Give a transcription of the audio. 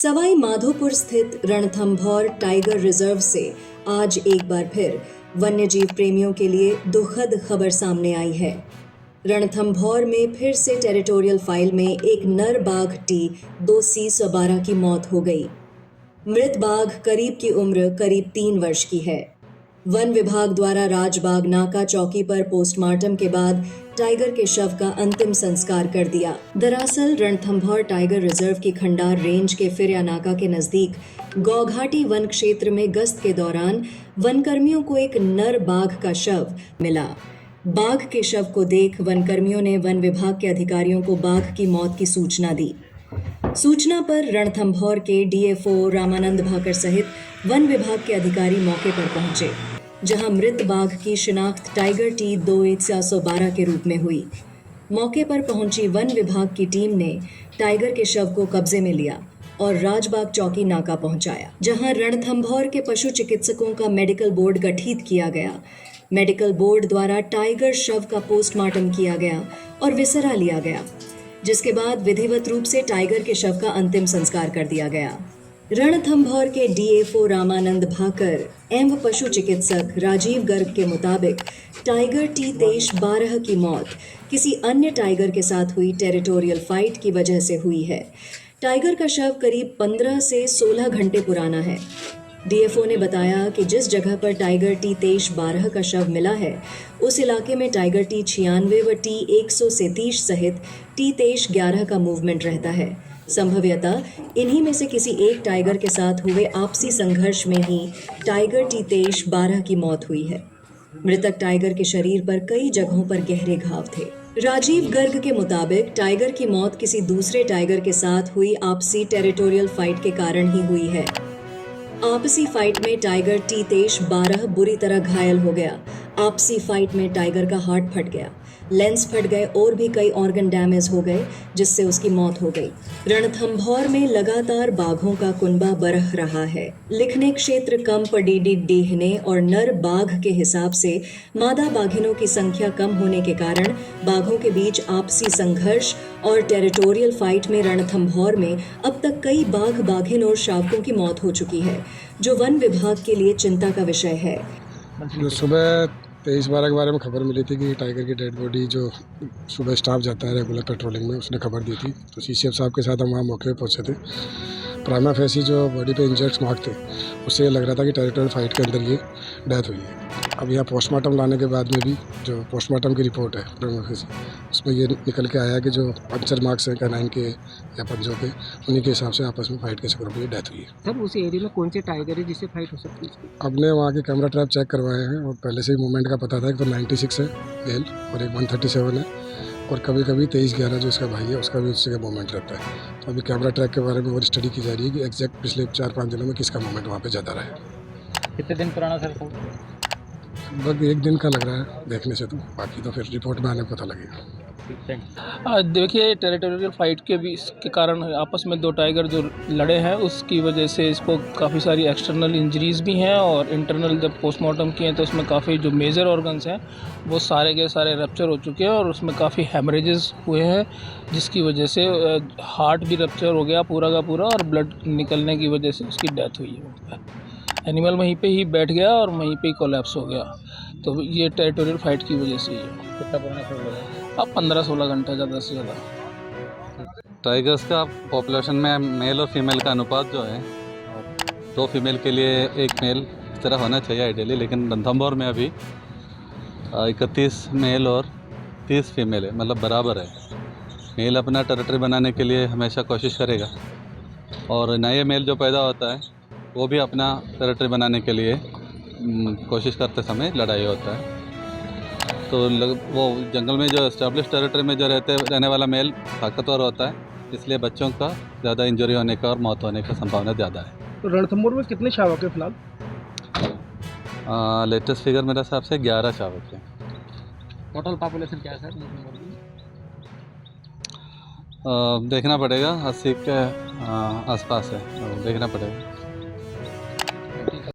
सवाई माधोपुर स्थित Ranthambore tiger reserve से आज एक बार फिर वन्यजीव प्रेमियों के लिए दुखद खबर सामने आई है। रणथंभौर में फिर से टेरिटोरियल फाइल में एक नर बाघ T2C12 की मौत हो गई। मृत बाघ करीब की उम्र करीब 3 वर्ष की है। वन विभाग द्वारा राजबाग नाका चौकी पर पोस्टमार्टम के बाद टाइगर के शव का अंतिम संस्कार कर दिया। दरअसल रणथंभौर टाइगर रिजर्व की खंडार रेंज के फिरिया नाका के नजदीक गौघाटी वन क्षेत्र में गश्त के दौरान वनकर्मियों को एक नर बाघ का शव मिला। बाघ के शव को देख वनकर्मियों ने वन विभाग के अधिकारियों को बाघ की मौत की सूचना दी। सूचना पर रणथंभौर के डीएफओ रामानंद भाकर सहित वन विभाग के अधिकारी मौके पर पहुंचे, जहां मृत बाघ की शिनाख्त टाइगर T2C12 के रूप में हुई। मौके पर पहुंची वन विभाग की टीम ने टाइगर के शव को कब्जे में लिया और राजबाग चौकी नाका पहुंचाया, जहां रणथंभौर के पशु चिकित्सकों का मेडिकल बोर्ड गठित किया गया। मेडिकल बोर्ड द्वारा टाइगर शव का पोस्टमार्टम किया गया और विसरा लिया गया, जिसके बाद विधिवत रूप से टाइगर के शव का अंतिम संस्कार कर दिया गया। रणथंभौर के डीएफओ रामानंद भाकर एवं पशु चिकित्सक राजीव गर्ग के मुताबिक टाइगर T2C12 की मौत किसी अन्य टाइगर के साथ हुई टेरिटोरियल फाइट की वजह से हुई है। टाइगर का शव करीब 15 से 16 घंटे पुराना है। डीएफओ ने बताया कि जिस जगह पर टाइगर T2C12 का शव मिला है, उस इलाके में टाइगर T96 व T130 सहित T211 का मूवमेंट रहता है। संभवतः इन्हीं में से किसी एक टाइगर के साथ हुए आपसी संघर्ष में ही टाइगर T2C12 की मौत हुई है। मृतक टाइगर के शरीर पर कई जगहों पर गहरे घाव थे। राजीव गर्ग के मुताबिक टाइगर की मौत किसी दूसरे टाइगर के साथ हुई आपसी टेरिटोरियल फाइट के कारण ही हुई है। आपसी फाइट में टाइगर T2C12 बुरी तरह घायल हो गया। आपसी फाइट में टाइगर का हार्ट फट गया, लेंस फट गए और भी कई ऑर्गन डैमेज हो गए, जिससे उसकी मौत हो गई। रणथंभौर में लगातार बाघों का कुनबा बरह रहा है। लिखने क्षेत्र कम पडीडी डीहने और नर बाघ के हिसाब से मादा बाघिनों की संख्या कम होने के कारण बाघों के बीच आपसी संघर्ष और टेरिटोरियल फाइट में रणथंभौर में अब तक कई बाघ बाघिन और शावकों की मौत हो चुकी है, जो वन विभाग के लिए चिंता का विषय है। सुबह 23-12 के बारे में खबर मिली थी कि टाइगर की डेड बॉडी जो सुबह स्टाफ जाता है रेगुलर पेट्रोलिंग में, उसने खबर दी थी। तो सीसीएफ साहब के साथ हम वहाँ मौके पर पहुँचे थे। प्राइमा फेसी जो बॉडी पे इंजर्ड्स मार्क थे, उससे ये लग रहा था कि टेरिटोरियल फाइट के अंदर ये डेथ हुई है। अब यहाँ पोस्टमार्टम लाने के बाद में भी जो पोस्टमार्टम की रिपोर्ट है प्राइमा फेसी, उसमें ये निकल के आया कि जो पंचर मार्क्स हैं कैनाइन के या पंजों के, उन्हीं के हिसाब से आपस में फाइट के चक्कर में ये डेथ हुई है। सर, उस एरिया में कौन से टाइगर है जिससे फाइट हो सकती है? हमने वहाँ के कैमरा ट्रैप चेक करवाए हैं और पहले से ही मूवमेंट का पता था। एक तो 96 है मेल और एक 137 है, और कभी कभी 23-11 जो इसका भाई है उसका भी उससे मूवमेंट रहता है। तो अभी कैमरा ट्रैक के बारे में और स्टडी की जा रही है कि एग्जैक्ट पिछले 4-5 दिनों में किसका मूवमेंट वहाँ पे ज़्यादा रहा है। कितने दिन पुराना सर? लगभग 1 दिन का लग रहा है देखने से, तो बाकी तो फिर रिपोर्ट में आने पता लगेगा। देखिए, टेरिटोरियल फाइट के भी के कारण आपस में 2 टाइगर जो लड़े हैं, उसकी वजह से इसको काफ़ी सारी एक्सटर्नल इंजरीज़ भी हैं, और इंटरनल जब पोस्टमार्टम किए तो उसमें काफ़ी जो मेजर ऑर्गन्स हैं वो सारे के सारे रप्चर हो चुके हैं, और उसमें काफ़ी हेमरेजेस हुए हैं, जिसकी वजह से हार्ट भी रप्चर हो गया पूरा का पूरा, और ब्लड निकलने की वजह से उसकी डेथ हुई है। एनिमल वहीं पे ही बैठ गया और वहीं पे ही कोलैप्स हो गया। तो ये टेरिटोरियल फाइट की वजह से ही है। कितना पुराना सर लगा? अब 15-16 घंटा ज़्यादा से ज़्यादा। टाइगर्स का पॉपुलेशन में मेल और फीमेल का अनुपात जो है, 2 फीमेल के लिए 1 मेल इस तरह होना चाहिए आइडियली, लेकिन रणथंभौर में अभी 31 मेल और 30 फीमेल है, मतलब बराबर है। मेल अपना टेरिटरी बनाने के लिए हमेशा कोशिश करेगा, और नए मेल जो पैदा होता है वो भी अपना टेरिटरी बनाने के लिए कोशिश करते समय लड़ाई होता है। तो वो जंगल में जो एस्टेब्लिश टेरिटरी में जो रहने वाला मेल ताकतवर होता है, इसलिए बच्चों का ज़्यादा इंजरी होने का और मौत होने का संभावना ज़्यादा है। तो रणथंभौर में कितने शावक है फिलहाल? लेटेस्ट फिगर मेरे हिसाब से 11 शावक है। टोटल पॉपुलेशन क्या है सर? देखना पड़ेगा, 80 के आसपास है, देखना पड़ेगा।